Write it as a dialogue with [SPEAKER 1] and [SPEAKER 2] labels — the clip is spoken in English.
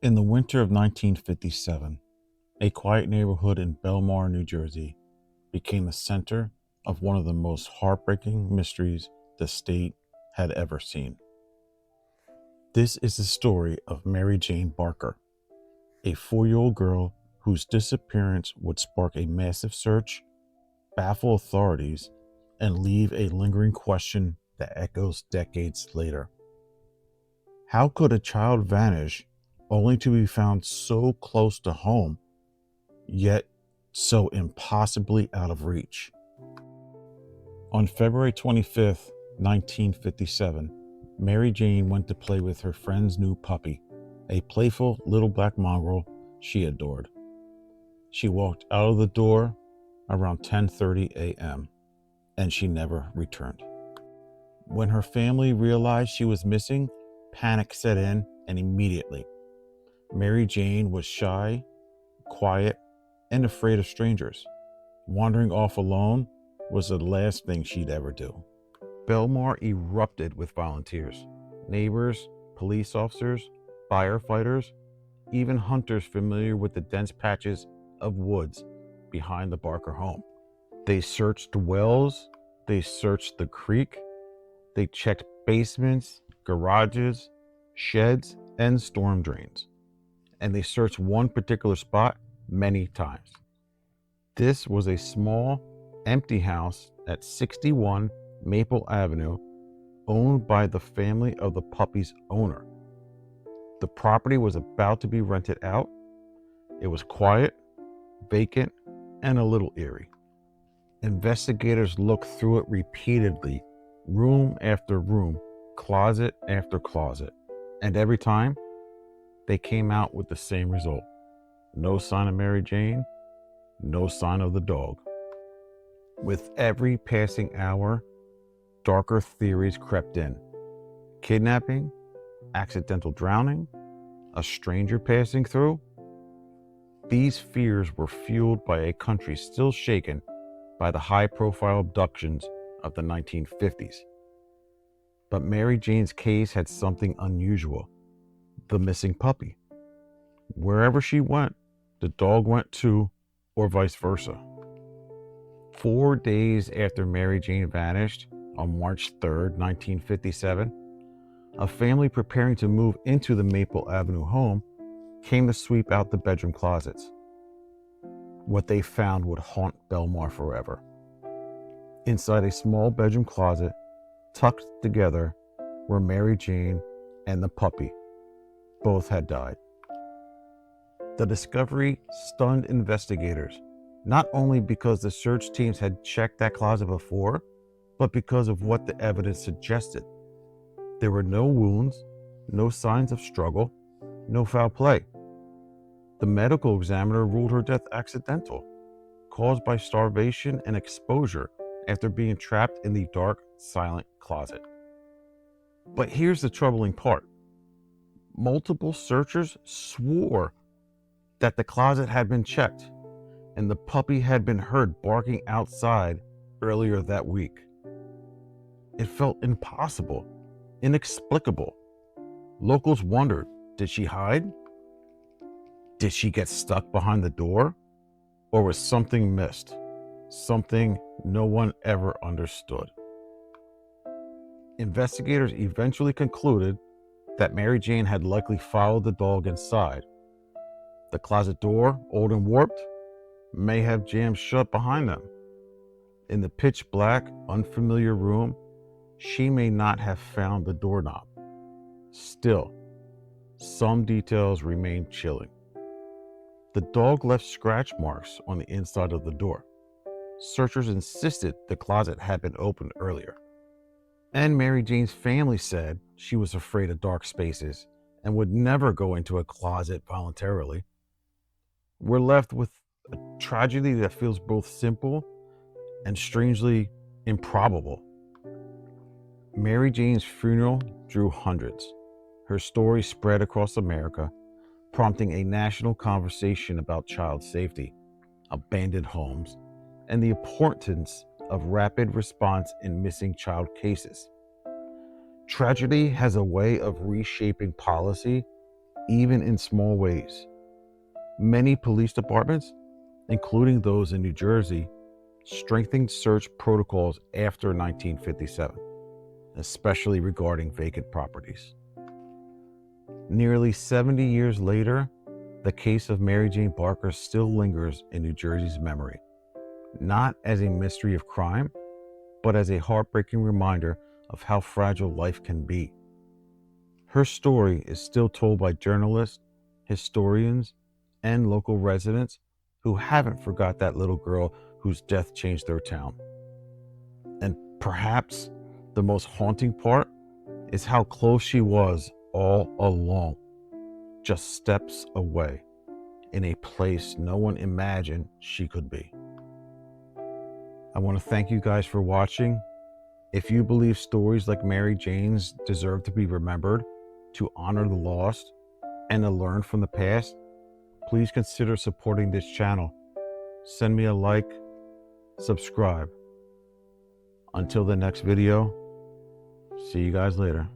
[SPEAKER 1] In the winter of 1957, a quiet neighborhood in Bellmawr, New Jersey, became the center of one of the most heartbreaking mysteries the state had ever seen. This is the story of Mary Jane Barker, a 4-year-old girl whose disappearance would spark a massive search, baffle authorities, and leave a lingering question that echoes decades later. How could a child vanish only to be found so close to home, yet so impossibly out of reach? On February 25th, 1957, Mary Jane went to play with her friend's new puppy, a playful little black mongrel she adored. She walked out of the door around 10:30 a.m. and she never returned. When her family realized she was missing, panic set in, and immediately, Mary Jane was shy, quiet, and afraid of strangers. Wandering off alone was the last thing she'd ever do. Bellmawr erupted with volunteers, neighbors, police officers, firefighters, even hunters familiar with the dense patches of woods behind the Barker home. They searched wells, they searched the creek, they checked basements, garages, sheds, and storm drains. And they searched one particular spot many times. This was a small, empty house at 61 Maple Avenue, owned by the family of the puppy's owner. The property was about to be rented out. It was quiet, vacant, and a little eerie. Investigators looked through it repeatedly, room after room, closet after closet, and every time they came out with the same result. No sign of Mary Jane, no sign of the dog. With every passing hour, darker theories crept in. Kidnapping, accidental drowning, a stranger passing through. These fears were fueled by a country still shaken by the high-profile abductions of the 1950s. But Mary Jane's case had something unusual: the missing puppy. Wherever she went, the dog went too, or vice versa. 4 days after Mary Jane vanished, on March 3rd, 1957, a family preparing to move into the Maple Avenue home came to sweep out the bedroom closets. What they found would haunt Bellmawr forever. Inside a small bedroom closet, tucked together, were Mary Jane and the puppy. Both had died. The discovery stunned investigators, not only because the search teams had checked that closet before, but because of what the evidence suggested. There were no wounds, no signs of struggle, no foul play. The medical examiner ruled her death accidental, caused by starvation and exposure after being trapped in the dark, silent closet. But here's the troubling part. Multiple searchers swore that the closet had been checked and the puppy had been heard barking outside earlier that week. It felt impossible, inexplicable. Locals wondered, did she hide? Did she get stuck behind the door? Or was something missed? Something no one ever understood. Investigators eventually concluded that Mary Jane had likely followed the dog inside. The closet door, old and warped, may have jammed shut behind them. In the pitch black, unfamiliar room, she may not have found the doorknob. Still, some details remain chilling. The dog left scratch marks on the inside of the door. Searchers insisted the closet had been opened earlier. And Mary Jane's family said she was afraid of dark spaces and would never go into a closet voluntarily. We're left with a tragedy that feels both simple and strangely improbable. Mary Jane's funeral drew hundreds. Her story spread across America, prompting a national conversation about child safety, abandoned homes, and the importance of rapid response in missing child cases. Tragedy has a way of reshaping policy even in small ways. Many police departments, including those in New Jersey, strengthened search protocols after 1957, especially regarding vacant properties. Nearly 70 years later, the case of Mary Jane Barker still lingers in New Jersey's memory, not as a mystery of crime, but as a heartbreaking reminder of how fragile life can be. Her story is still told by journalists, historians, and local residents who haven't forgot that little girl whose death changed their town. And perhaps the most haunting part is how close she was all along, just steps away, in a place no one imagined she could be. I want to thank you guys for watching. If you believe stories like Mary Jane's deserve to be remembered, to honor the lost, and to learn from the past, please consider supporting this channel. Send me a like, subscribe. Until the next video, see you guys later.